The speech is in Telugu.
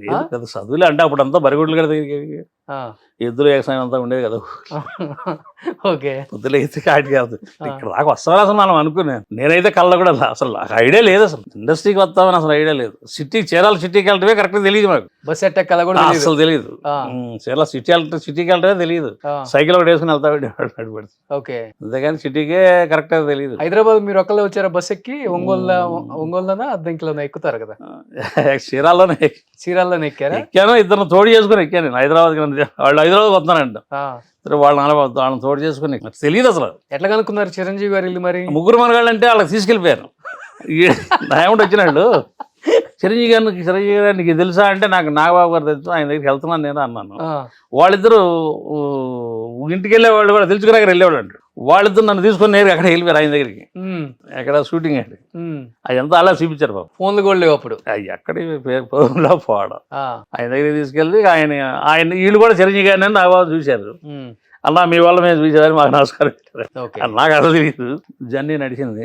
లేదు కదా చదువులే అంటే అప్పుడు అంతా బరిగొడ్లు కదా ఎద్దులు వ్యవసాయం అంతా ఉండేది కదా. ఓకే. పొద్దులు అయితే కాటికి కాదు ఇక్కడ దాకా వస్తామని అసలు మనం అనుకున్నాను. నేనైతే కళ్ళ కూడా అసలు నాకు ఐడియా లేదు, అసలు ఇండస్ట్రీకి వస్తామని అసలు ఐడియా లేదు. సిటీకి చీరాల సిటీకి వెళ్ళటమే కరెక్ట్గా తెలియదు మాకు. బస్ ఎట్ట కల కూడా అసలు తెలియదు. చీరాల సిటీకి వెళ్ళటమే తెలియదు. సైకిల్ ఒకటి వేసుకుని వెళ్తా పెట్టి ఓకే. అంతేగాని సిటీకే కరెక్ట్గా తెలియదు. హైదరాబాద్ మీరు ఒక్కళ్ళే వచ్చారా బస్ ఎక్కి? ఒంగోలులోనా అద్దంకిలోనా ఎక్కుతారు కదా? చీరాల్లోనే ఎక్కారా? ఎక్కాను, ఇద్దరు తోడు చేసుకుని ఎక్కాను నేను హైదరాబాద్. వాళ్ళు హైదరాబాద్ వస్తానంట, వాళ్ళని తోడు చేసుకుని తెలియదు అసలు. ఎట్లా కనుక్కున్నారు చిరంజీవి గారు ఇల్లు మరి? ముగ్గురు మనగాళ్ళు అంటే వాళ్ళకి తీసుకెళ్ళిపోయారు. నాయముడు వచ్చినాడు, చిరంజీవి గారు నీకు తెలుసా అంటే నాకు నాగబాబు గారు తెలుసు, ఆయన దగ్గరికి వెళ్తున్నాను నేను అన్నాను. వాళ్ళిద్దరూ ఇంటికి వెళ్ళేవాళ్ళు కూడా తెలుసుకున్నాక వెళ్ళేవాళ్ళు అంటారు. వాళ్ళిద్దరు నన్ను తీసుకొని నేరుగా అక్కడ వెళ్ళిపోయారు ఆయన దగ్గరికి. అక్కడ షూటింగ్ అండి, అదంతా అలా చూపించారు బాబు. ఫోన్లు కూడా లేవు అప్పుడు. ఎక్కడి ఫోన్లో పోవడం. ఆయన దగ్గరికి తీసుకెళ్ళి ఆయన వీళ్ళు కూడా చిరంజీవి గారిని నాగబాబు చూశారు. అలా మీ వల్ల మేము చూసేదాన్ని మాకు నమస్కారం పెట్టారు. నాకు అసలు తెలియదు, జర్నీ నడిచింది.